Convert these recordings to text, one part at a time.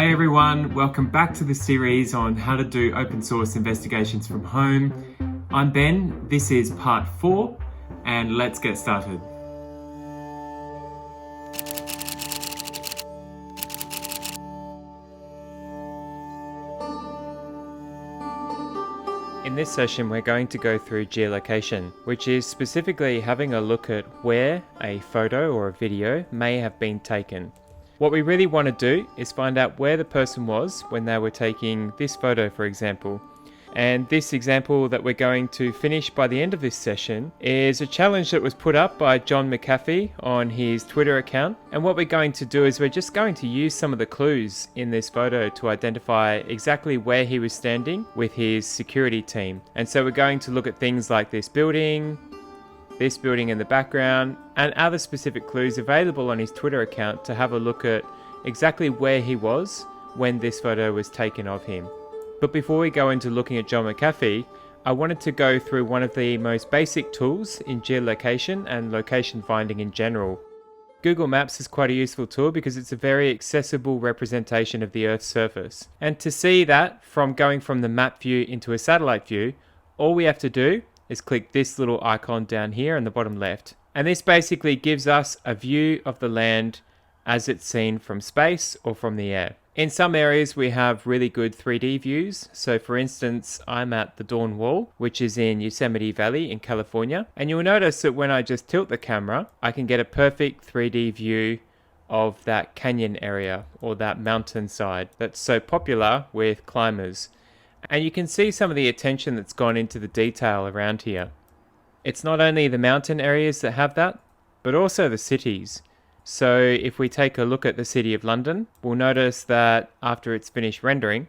Hey everyone, welcome back to the series on how to do open source investigations from home. I'm Ben, this is part 4, and let's get started. In this session we're going to go through geolocation, which is specifically having a look at where a photo or a video may have been taken. What we really want to do is find out where the person was when they were taking this photo, for example. And this example that we're going to finish by the end of this session is a challenge that was put up by John McAfee on his Twitter account. And what we're going to do is we're just going to use some of the clues in this photo to identify exactly where he was standing with his security team. And so we're going to look at things like this building in the background, and other specific clues available on his Twitter account to have a look at exactly where he was when this photo was taken of him. But before we go into looking at John McAfee, I wanted to go through one of the most basic tools in geolocation and location finding in general. Google Maps is quite a useful tool because it's a very accessible representation of the Earth's surface. And to see that from going from the map view into a satellite view, all we have to do is click this little icon down here in the bottom left. And this basically gives us a view of the land as it's seen from space or from the air. In some areas we have really good 3D views. So for instance, I'm at the Dawn Wall, which is in Yosemite Valley in California. And you'll notice that when I just tilt the camera, I can get a perfect 3D view of that canyon area or that mountainside that's so popular with climbers. And you can see some of the attention that's gone into the detail around here. It's not only the mountain areas that have that, but also the cities. So if we take a look at the city of London, we'll notice that after it's finished rendering,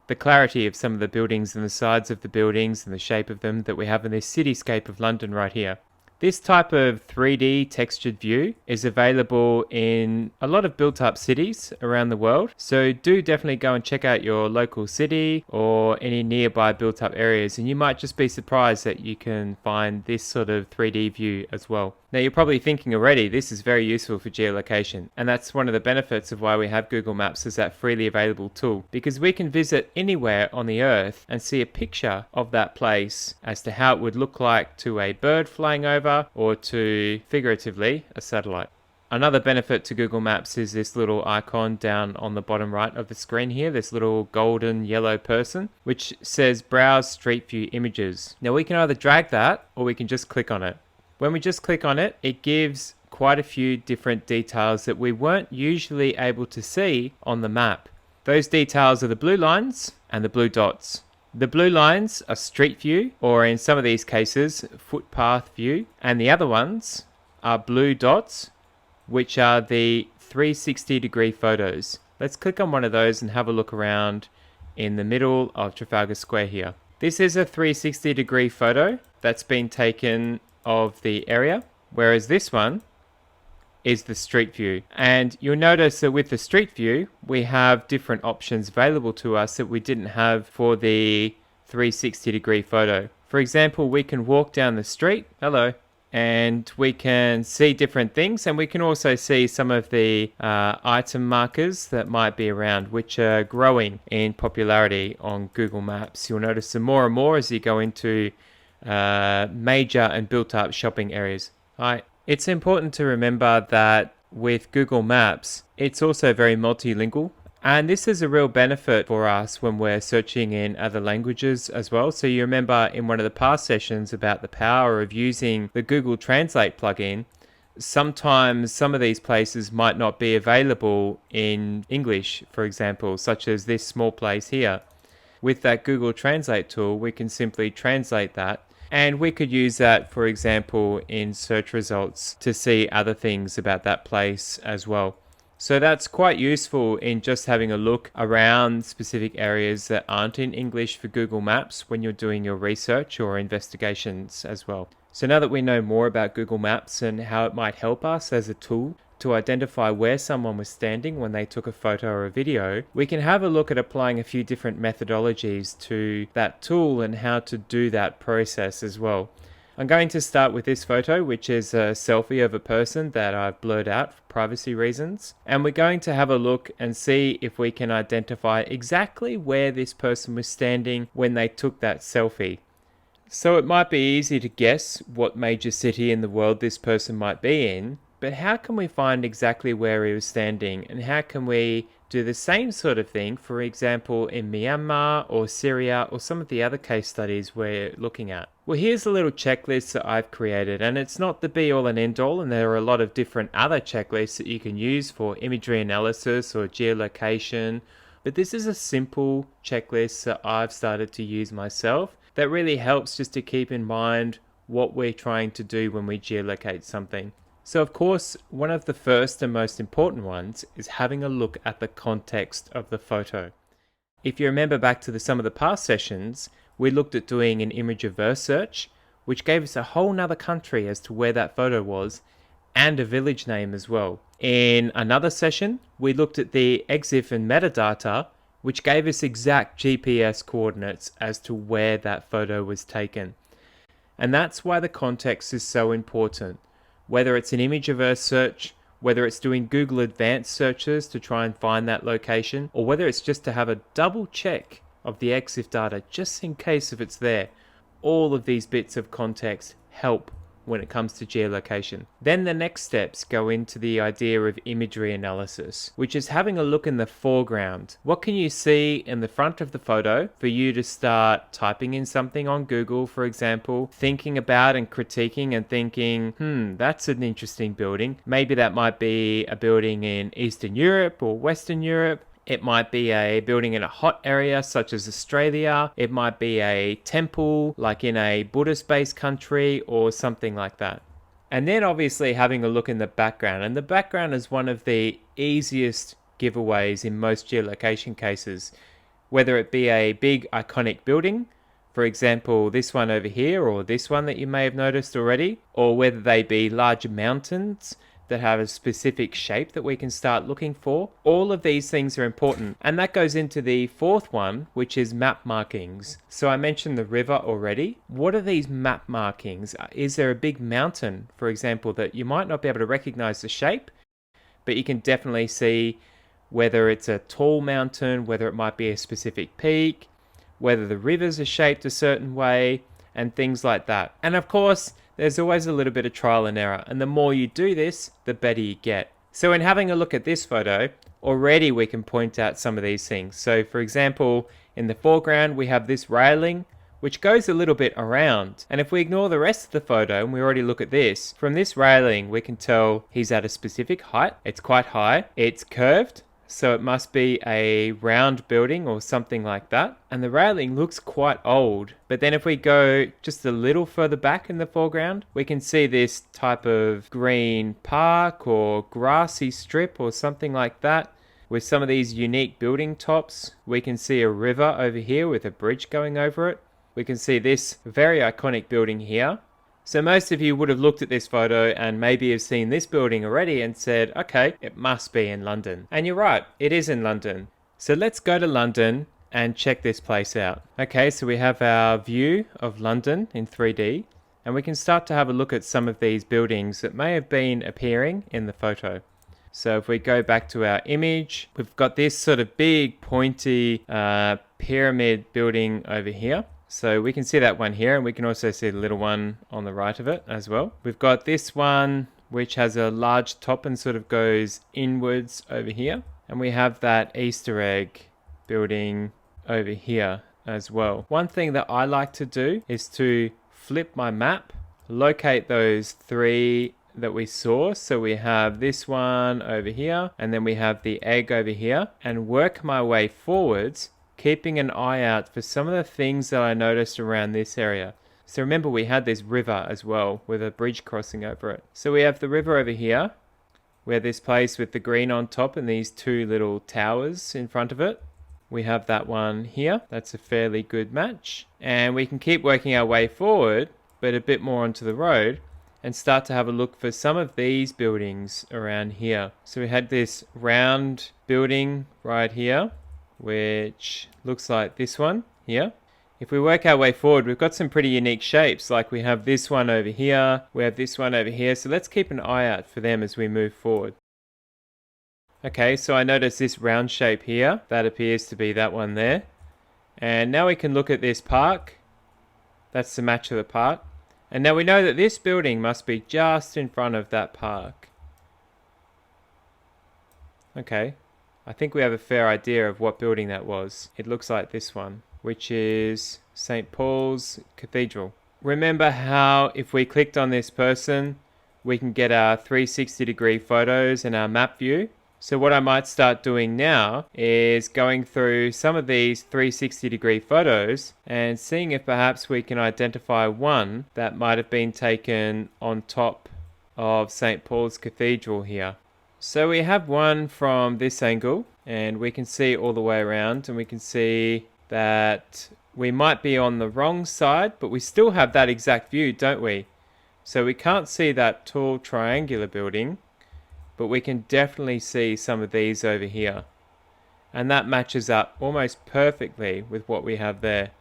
the clarity of some of the buildings and the sides of the buildings and the shape of them that we have in this cityscape of London right here. This type of 3D textured view is available in a lot of built-up cities around the world. So do definitely go and check out your local city or any nearby built-up areas, and you might just be surprised that you can find this sort of 3D view as well. Now you're probably thinking already, this is very useful for geolocation, and that's one of the benefits of why we have Google Maps as that freely available tool, because we can visit anywhere on the Earth and see a picture of that place as to how it would look like to a bird flying over or to, figuratively, a satellite. Another benefit to Google Maps is this little icon down on the bottom right of the screen here, this little golden yellow person, which says Browse Street View Images. Now we can either drag that or we can just click on it. When we just click on it, it gives quite a few different details that we weren't usually able to see on the map. Those details are the blue lines and the blue dots. The blue lines are street view, or in some of these cases, footpath view, and the other ones are blue dots, which are the 360-degree photos. Let's click on one of those and have a look around in the middle of Trafalgar Square here. This is a 360-degree photo that's been taken of the area, whereas this one is the street view. And you'll notice that with the street view, we have different options available to us that we didn't have for the 360-degree photo. For example, we can walk down the street, and we can see different things, and we can also see some of the item markers that might be around, which are growing in popularity on Google Maps. You'll notice them more and more as you go into major and built-up shopping areas. It's important to remember that with Google Maps, it's also very multilingual. And this is a real benefit for us when we're searching in other languages as well. So you remember in one of the past sessions about the power of using the Google Translate plugin, sometimes some of these places might not be available in English, for example, such as this small place here. With that Google Translate tool, we can simply translate that. And we could use that, for example, in search results to see other things about that place as well. So that's quite useful in just having a look around specific areas that aren't in English for Google Maps when you're doing your research or investigations as well. So now that we know more about Google Maps and how it might help us as a tool to identify where someone was standing when they took a photo or a video, we can have a look at applying a few different methodologies to that tool and how to do that process as well. I'm going to start with this photo, which is a selfie of a person that I've blurred out for privacy reasons. And we're going to have a look and see if we can identify exactly where this person was standing when they took that selfie. So it might be easy to guess what major city in the world this person might be in, but how can we find exactly where he was standing, and how can we do the same sort of thing, for example, in Myanmar or Syria or some of the other case studies we're looking at? Well, here's a little checklist that I've created, and it's not the be all and end all, and there are a lot of different other checklists that you can use for imagery analysis or geolocation, but this is a simple checklist that I've started to use myself that really helps just to keep in mind what we're trying to do when we geolocate something. So of course, one of the first and most important ones is having a look at the context of the photo. If you remember back to some of the past sessions, we looked at doing an image reverse search, which gave us a whole nother country as to where that photo was, and a village name as well. In another session, we looked at the EXIF and metadata, which gave us exact GPS coordinates as to where that photo was taken. And that's why the context is so important. Whether it's an image reverse search, whether it's doing Google advanced searches to try and find that location, or whether it's just to have a double check of the EXIF data just in case if it's there, all of these bits of context help when it comes to geolocation. Then the next steps go into the idea of imagery analysis, which is having a look in the foreground. What can you see in the front of the photo for you to start typing in something on Google, for example, thinking about and critiquing and thinking, that's an interesting building. Maybe that might be a building in Eastern Europe or Western Europe. It might be a building in a hot area such as Australia. It might be a temple like in a Buddhist-based country or something like that. And then obviously having a look in the background. And the background is one of the easiest giveaways in most geolocation cases. Whether it be a big iconic building, for example this one over here or this one that you may have noticed already, or whether they be large mountains that have a specific shape that we can start looking for. All of these things are important, and that goes into the fourth one, which is map markings. So I mentioned the river already. What are these map markings? Is there a big mountain, for example, that you might not be able to recognize the shape, but you can definitely see whether it's a tall mountain, whether it might be a specific peak, whether the rivers are shaped a certain way, and things like that. And of course, there's always a little bit of trial and error, and the more you do this, the better you get. So in having a look at this photo, already we can point out some of these things. So for example, in the foreground, we have this railing, which goes a little bit around. And if we ignore the rest of the photo, and we already look at this, from this railing, we can tell he's at a specific height. It's quite high. It's curved, so it must be a round building or something like that. And the railing looks quite old. But then if we go just a little further back in the foreground, we can see this type of green park or grassy strip or something like that. With some of these unique building tops, we can see a river over here with a bridge going over it. We can see this very iconic building here. So most of you would have looked at this photo and maybe have seen this building already and said, okay, it must be in London. And you're right, it is in London. So let's go to London and check this place out. Okay, so we have our view of London in 3D, and we can start to have a look at some of these buildings that may have been appearing in the photo. So if we go back to our image, we've got this sort of big pointy pyramid building over here. So we can see that one here, and we can also see the little one on the right of it as well. We've got this one which has a large top and sort of goes inwards over here. And we have that Easter egg building over here as well. One thing that I like to do is to flip my map, locate those three that we saw. So we have this one over here, and then we have the egg over here, and work my way forwards, keeping an eye out for some of the things that I noticed around this area. So remember, we had this river as well with a bridge crossing over it. So we have the river over here. We have this place with the green on top and these two little towers in front of it. We have that one here. That's a fairly good match. And we can keep working our way forward, but a bit more onto the road, and start to have a look for some of these buildings around here. So we had this round building right here, which looks like this one here. If we work our way forward, we've got some pretty unique shapes, like we have this one over here, we have this one over here, so let's keep an eye out for them as we move forward. Okay, so I notice this round shape here, that appears to be that one there. And now we can look at this park. That's the match of the park. And now we know that this building must be just in front of that park. Okay, I think we have a fair idea of what building that was. It looks like this one, which is St. Paul's Cathedral. Remember how if we clicked on this person, we can get our 360-degree photos and our map view? So what I might start doing now is going through some of these 360-degree photos and seeing if perhaps we can identify one that might have been taken on top of St. Paul's Cathedral here. So we have one from this angle and we can see all the way around, and we can see that we might be on the wrong side, but we still have that exact view, don't we? So we can't see that tall triangular building, but we can definitely see some of these over here. And that matches up almost perfectly with what we have there.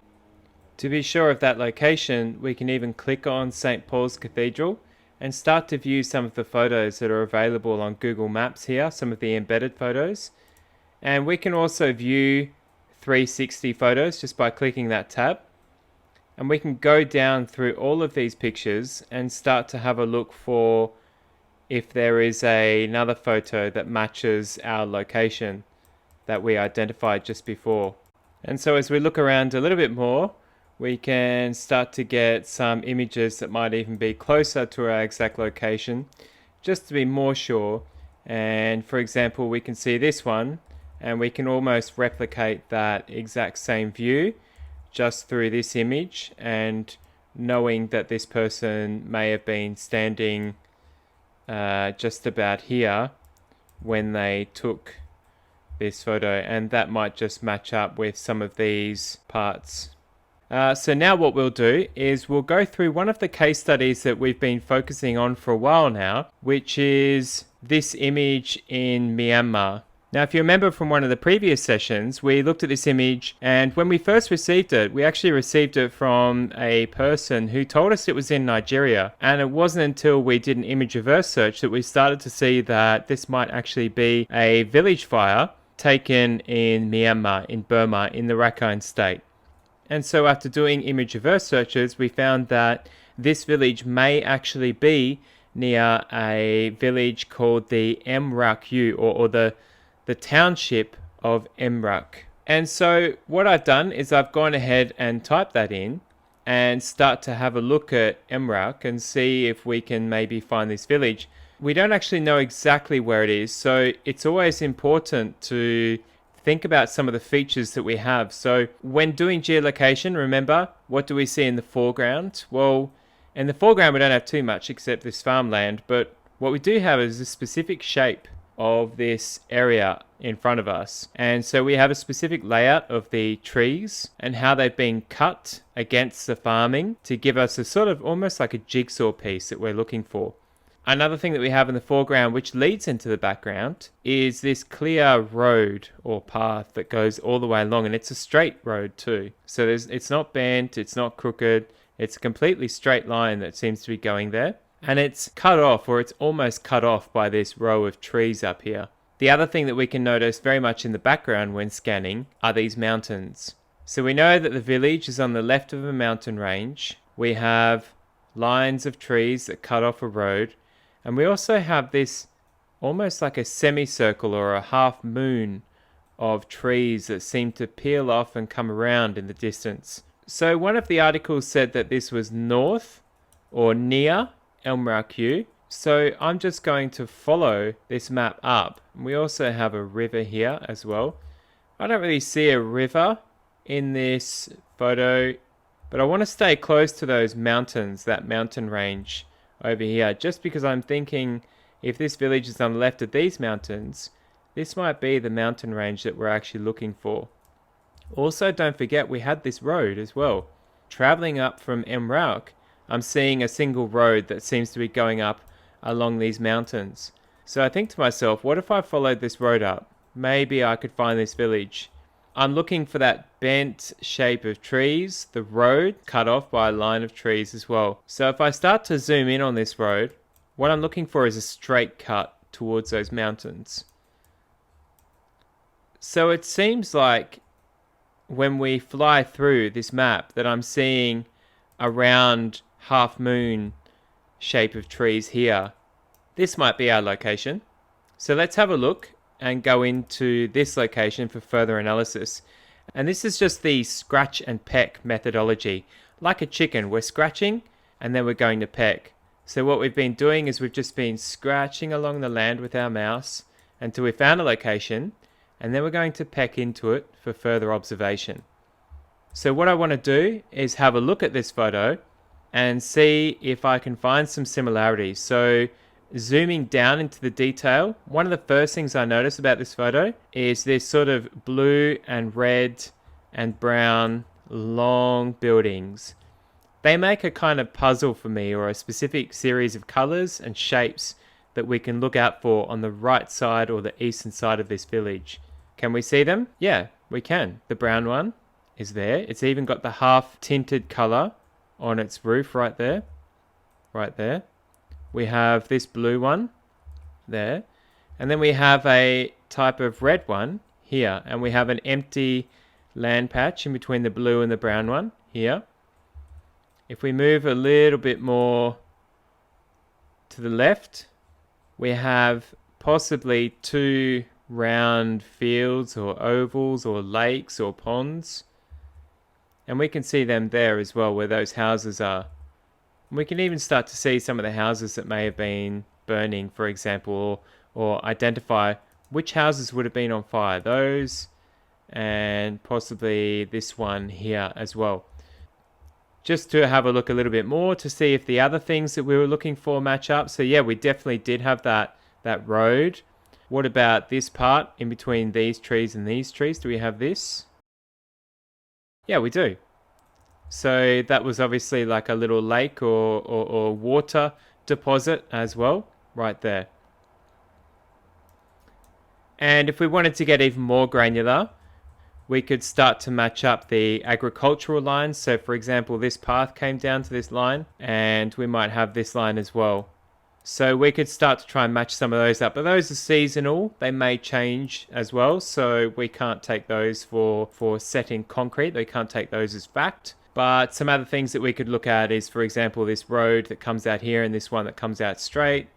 To be sure of that location, we can even click on St. Paul's Cathedral and start to view some of the photos that are available on Google Maps here, some of the embedded photos. And we can also view 360 photos just by clicking that tab. And we can go down through all of these pictures and start to have a look for if there is another photo that matches our location that we identified just before. And so as we look around a little bit more, we can start to get some images that might even be closer to our exact location, just to be more sure. And for example, we can see this one, and we can almost replicate that exact same view just through this image, and knowing that this person may have been standing just about here when they took this photo, and that might just match up with some of these parts. So now what we'll do is we'll go through one of the case studies that we've been focusing on for a while now, which is this image in Myanmar. Now, if you remember from one of the previous sessions, we looked at this image, and when we first received it, we actually received it from a person who told us it was in Nigeria. And it wasn't until we did an image reverse search that we started to see that this might actually be a village fire taken in Myanmar, in Burma, in the Rakhine state. And so after doing image reverse searches, we found that this village may actually be near a village called the Mrak, or the township of Mrak. And so what I've done is I've gone ahead and typed that in and start to have a look at Mrak and see if we can maybe find this village. We don't actually know exactly where it is, so it's always important to think about some of the features that we have. So when doing geolocation, remember, what do we see in the foreground? Well, in the foreground we don't have too much except this farmland, but what we do have is a specific shape of this area in front of us. And so we have a specific layout of the trees and how they've been cut against the farming to give us a sort of almost like a jigsaw piece that we're looking for. Another thing that we have in the foreground, which leads into the background, is this clear road or path that goes all the way along, and it's a straight road too. So it's not bent, it's not crooked, it's a completely straight line that seems to be going there. And it's cut off, or it's almost cut off by this row of trees up here. The other thing that we can notice very much in the background when scanning are these mountains. So we know that the village is on the left of a mountain range. We have lines of trees that cut off a road. And we also have this almost like a semicircle or a half moon of trees that seem to peel off and come around in the distance. So one of the articles said that this was north or near Mrak. So I'm just going to follow this map up. We also have a river here as well. I don't really see a river in this photo, but I want to stay close to those mountains, that mountain range over here, just because I'm thinking if this village is on the left of these mountains, this might be the mountain range that we're actually looking for. Also, don't forget we had this road as well. Traveling up from Mrak, I'm seeing a single road that seems to be going up along these mountains. So I think to myself, what if I followed this road up? Maybe I could find this village. I'm looking for that bent shape of trees, the road cut off by a line of trees as well. So if I start to zoom in on this road, what I'm looking for is a straight cut towards those mountains. So it seems like when we fly through this map that I'm seeing a round half moon shape of trees here. This might be our location. So let's have a look and go into this location for further analysis. And this is just the scratch and peck methodology. Like a chicken, we're scratching and then we're going to peck. So what we've been doing is we've just been scratching along the land with our mouse until we found a location, and then we're going to peck into it for further observation. So what I want to do is have a look at this photo and see if I can find some similarities. So zooming down into the detail, one of the first things I notice about this photo is this sort of blue and red and brown long buildings. They make a kind of puzzle for me, or a specific series of colors and shapes that we can look out for on the right side or the eastern side of this village. Can we see them? Yeah, we can. The brown one is there. It's even got the half tinted color on its roof right there. Right there. We have this blue one there. And then we have a type of red one here. And we have an empty land patch in between the blue and the brown one here. If we move a little bit more to the left, we have possibly two round fields or ovals or lakes or ponds. And we can see them there as well, where those houses are. And we can even start to see some of the houses that may have been burning, for example, or identify which houses would have been on fire. Those, and possibly this one here as well. Just to have a look a little bit more to see if the other things that we were looking for match up. So yeah, we definitely did have that road. What about this part in between these trees and these trees? Do we have this? Yeah, we do. So that was obviously like a little lake or water deposit as well, right there. And if we wanted to get even more granular, we could start to match up the agricultural lines. So for example, this path came down to this line, and we might have this line as well. So we could start to try and match some of those up, but those are seasonal. They may change as well. So we can't take those for set in concrete. We can't take those as fact. But some other things that we could look at is, for example, this road that comes out here and this one that comes out straight.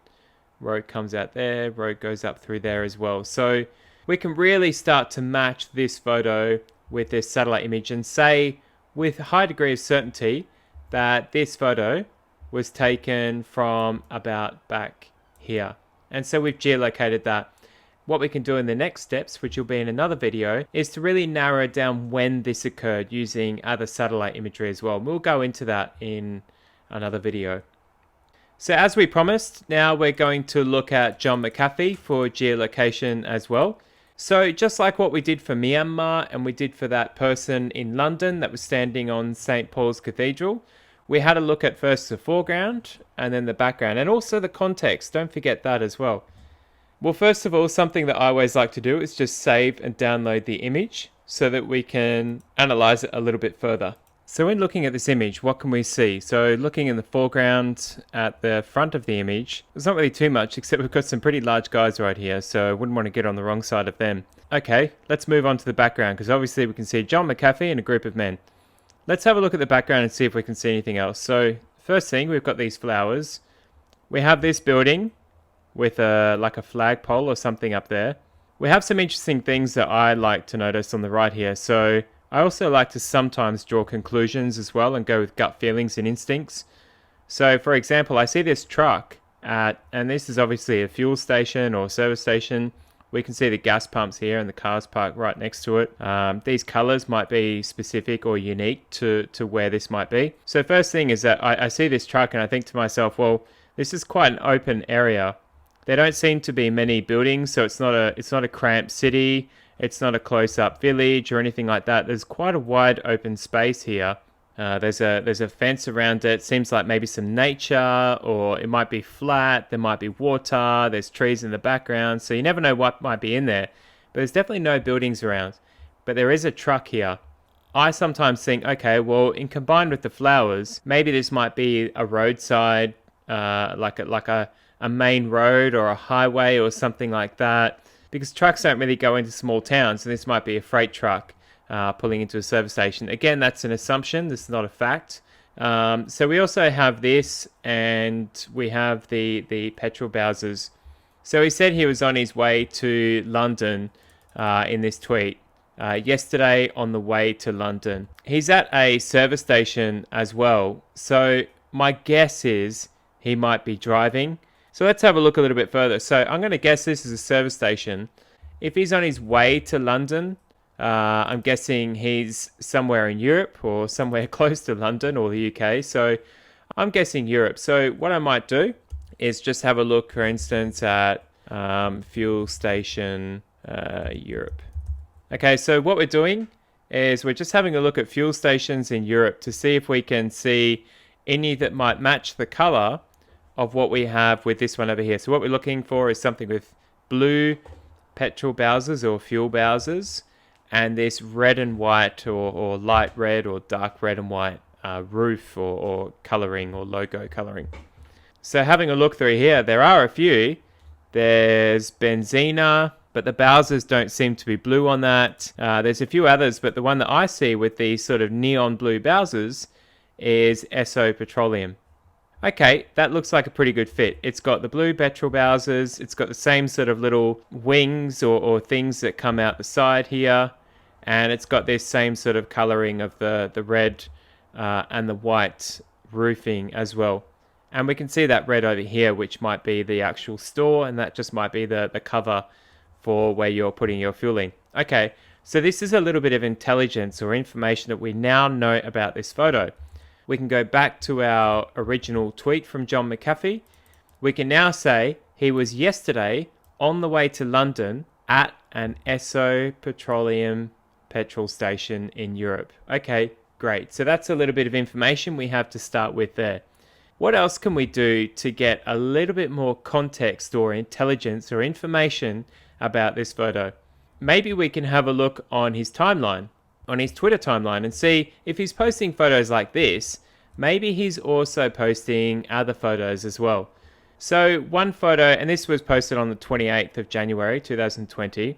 Road comes out there, road goes up through there as well. So we can really start to match this photo with this satellite image and say with a high degree of certainty that this photo was taken from about back here. And so we've geolocated that. What we can do in the next steps, which will be in another video, is to really narrow down when this occurred using other satellite imagery as well. We'll go into that in another video. So as we promised, now we're going to look at John McAfee for geolocation as well. So just like what we did for Myanmar and we did for that person in London that was standing on St. Paul's Cathedral, we had a look at first the foreground and then the background and also the context. Don't forget that as well. Well, first of all, something that I always like to do is just save and download the image so that we can analyze it a little bit further. So when looking at this image, what can we see? So looking in the foreground at the front of the image, there's not really too much except we've got some pretty large guys right here, so I wouldn't want to get on the wrong side of them. Okay, let's move on to the background because obviously we can see John McAfee and a group of men. Let's have a look at the background and see if we can see anything else. So first thing, we've got these flowers. We have this building with like a flagpole or something up there. We have some interesting things that I like to notice on the right here. So I also like to sometimes draw conclusions as well and go with gut feelings and instincts. So for example, I see this truck and this is obviously a fuel station or service station. We can see the gas pumps here and the cars parked right next to it. These colors might be specific or unique to where this might be. So first thing is that I see this truck and I think to myself, well, this is quite an open area. There don't seem to be many buildings, so it's not a cramped city. It's not a close-up village or anything like that. There's quite a wide open space here. There's a fence around it. Seems like maybe some nature, or it might be flat. There might be water. There's trees in the background, so you never know what might be in there. But there's definitely no buildings around. but there is a truck here. I sometimes think, okay, well, in combined with the flowers, maybe this might be a roadside, like a main road or a highway or something like that, because trucks don't really go into small towns, and this might be a freight truck pulling into a service station. Again, that's an assumption. This is not a fact. So we also have this, and we have the petrol Bowsers. So he said he was on his way to London in this tweet. Yesterday on the way to London. He's at a service station as well. So my guess is he might be driving. So let's have a look a little bit further. So I'm going to guess this is a service station. If he's on his way to London, I'm guessing he's somewhere in Europe or somewhere close to London or the UK. So I'm guessing Europe. So what I might do is just have a look, for instance, at fuel station Europe. Okay, so what we're doing is we're just having a look at fuel stations in Europe to see if we can see any that might match the color of what we have with this one over here. So what we're looking for is something with blue petrol Bowsers or fuel Bowsers, and this red and white or light red or dark red and white roof or coloring or logo coloring. So having a look through here, there are a few. There's Benzina, but the Bowsers don't seem to be blue on that. There's a few others, but the one that I see with these sort of neon blue Bowsers is Esso Petroleum. Okay, that looks like a pretty good fit. It's got the blue petrol Bowsers. It's got the same sort of little wings or things that come out the side here. And it's got this same sort of coloring of the red and the white roofing as well. And we can see that red over here, which might be the actual store, and that just might be the cover for where you're putting your fuel in. Okay, so this is a little bit of intelligence or information that we now know about this photo. We can go back to our original tweet from John McAfee. We can now say he was yesterday on the way to London at an Esso Petroleum petrol station in Europe. Okay, great. So that's a little bit of information we have to start with there. What else can we do to get a little bit more context or intelligence or information about this photo? Maybe we can have a look on his timeline, on his Twitter timeline, and see if he's posting photos like this, maybe he's also posting other photos as well. So one photo, and this was posted on the 28th of January 2020.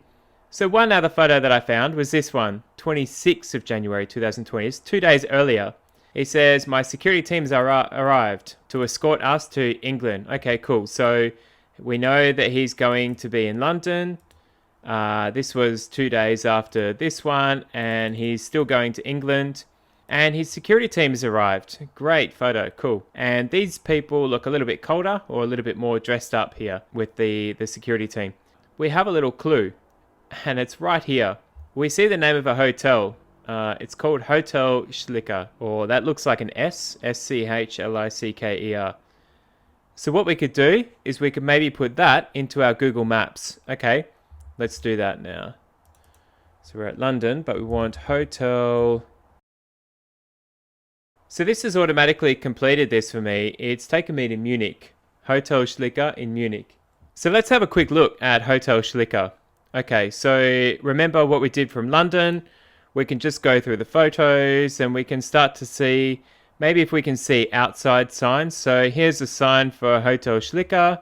So one other photo that I found was this one, 26th of January 2020. It's 2 days earlier. He says, my security teams arrived to escort us to England. Okay, cool. So we know that he's going to be in London. This was 2 days after this one, and he's still going to England. And his security team has arrived. Great photo, cool. And these people look a little bit colder or a little bit more dressed up here with the security team. We have a little clue, and it's right here. We see the name of a hotel. It's called Hotel Schlicker, or that looks like an S, S-C-H-L-I-C-K-E-R. So what we could do is we could maybe put that into our Google Maps. Okay, let's do that now. So we're at London, but we want hotel. So this has automatically completed this for me. It's taken me to Munich, Hotel Schlicker in Munich. So let's have a quick look at Hotel Schlicker. Okay, so remember what we did from London. We can just go through the photos and we can start to see, maybe if we can see outside signs. So here's a sign for Hotel Schlicker.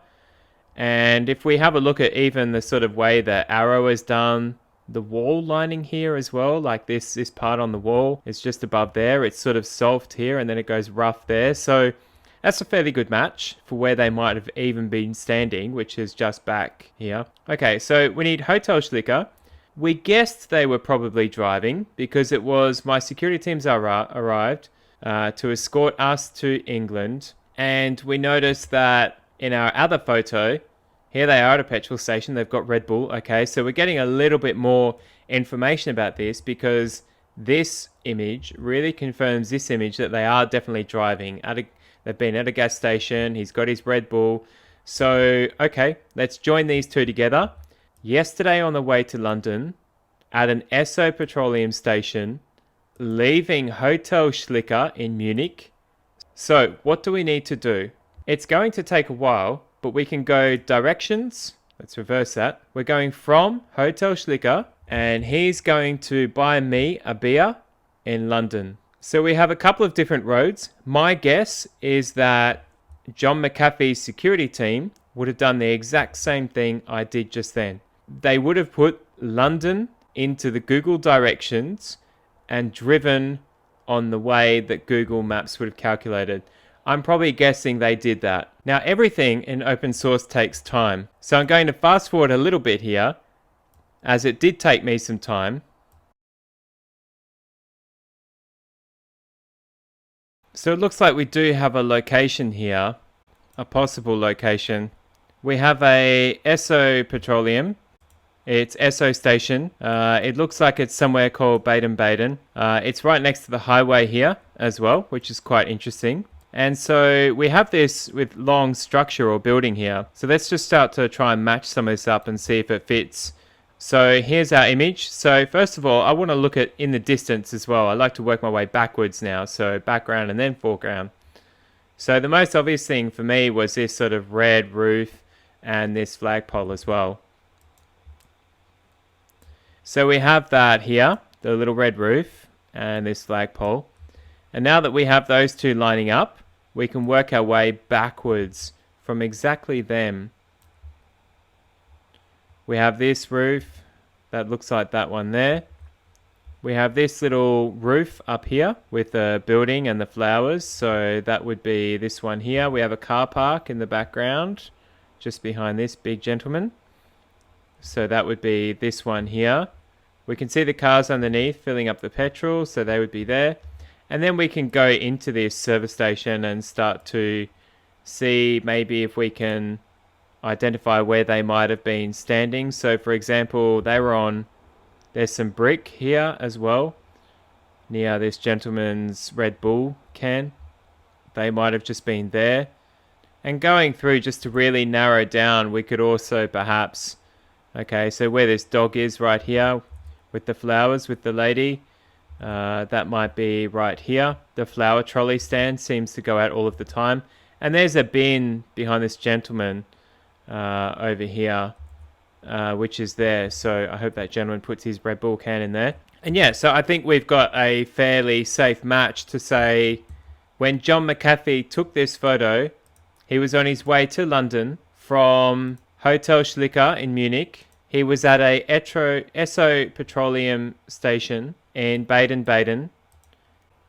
And if we have a look at even the sort of way the arrow is done, the wall lining here as well, like this part on the wall is just above there. It's sort of soft here and then it goes rough there. So that's a fairly good match for where they might have even been standing, which is just back here. Okay, so we need Hotel Schlicker. We guessed they were probably driving because it was my security teams arrived to escort us to England. And we noticed that in our other photo, here they are at a petrol station. They've got Red Bull. Okay, so we're getting a little bit more information about this because this image really confirms this image that they are definitely driving. They've been at a gas station. He's got his Red Bull. So, okay, let's join these two together. Yesterday on the way to London, at an Esso Petroleum station, leaving Hotel Schlicker in Munich. So what do we need to do? It's going to take a while, but we can go directions. Let's reverse that. We're going from Hotel Schlicker and he's going to buy me a beer in London. So we have a couple of different roads. My guess is that John McAfee's security team would have done the exact same thing I did just then. They would have put London into the Google directions and driven on the way that Google Maps would have calculated. I'm probably guessing they did that. Now, everything in open source takes time. So I'm going to fast forward a little bit here, as it did take me some time. So it looks like we do have a location here, a possible location. We have a Esso Petroleum. It's Esso Station. It looks like it's somewhere called Baden-Baden. It's right next to the highway here as well, which is quite interesting. And so we have this with long structure or building here. So let's just start to try and match some of this up and see if it fits. So here's our image. So first of all, I want to look at in the distance as well. I like to work my way backwards now. So background and then foreground. So the most obvious thing for me was this sort of red roof and this flagpole as well. So we have that here, the little red roof and this flagpole. And now that we have those two lining up, we can work our way backwards from exactly them. We have this roof that looks like that one there. We have this little roof up here with the building and the flowers. So that would be this one here. We have a car park in the background just behind this big gentleman. So that would be this one here. We can see the cars underneath filling up the petrol, so they would be there. And then we can go into this service station and start to see maybe if we can identify where they might have been standing. So for example, they were on, there's some brick here as well, near this gentleman's Red Bull can. They might have just been there. And going through just to really narrow down, we could also perhaps, okay, so where this dog is right here with the flowers with the lady, that might be right here. The flower trolley stand seems to go out all of the time. And there's a bin behind this gentleman over here, which is there. So I hope that gentleman puts his Red Bull can in there. And yeah, so I think we've got a fairly safe match to say when John McAfee took this photo, he was on his way to London from Hotel Schlicker in Munich. He was at a Esso Petroleum station in Baden-Baden.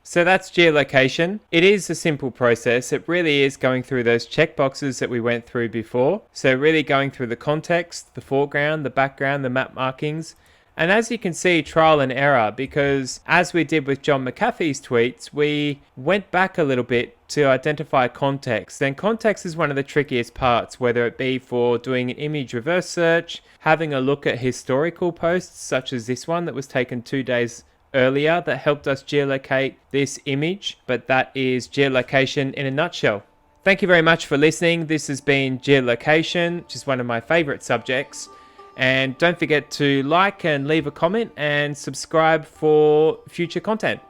So that's geolocation. It is a simple process. It really is going through those checkboxes that we went through before. So really going through the context, the foreground, the background, the map markings. And as you can see, trial and error, because as we did with John McAfee's tweets, we went back a little bit to identify context. And context is one of the trickiest parts, whether it be for doing an image reverse search, having a look at historical posts, such as this one that was taken 2 days earlier that helped us geolocate this image. But that is geolocation in a nutshell. Thank you very much for listening. This has been geolocation, which is one of my favorite subjects. And don't forget to like and leave a comment and subscribe for future content.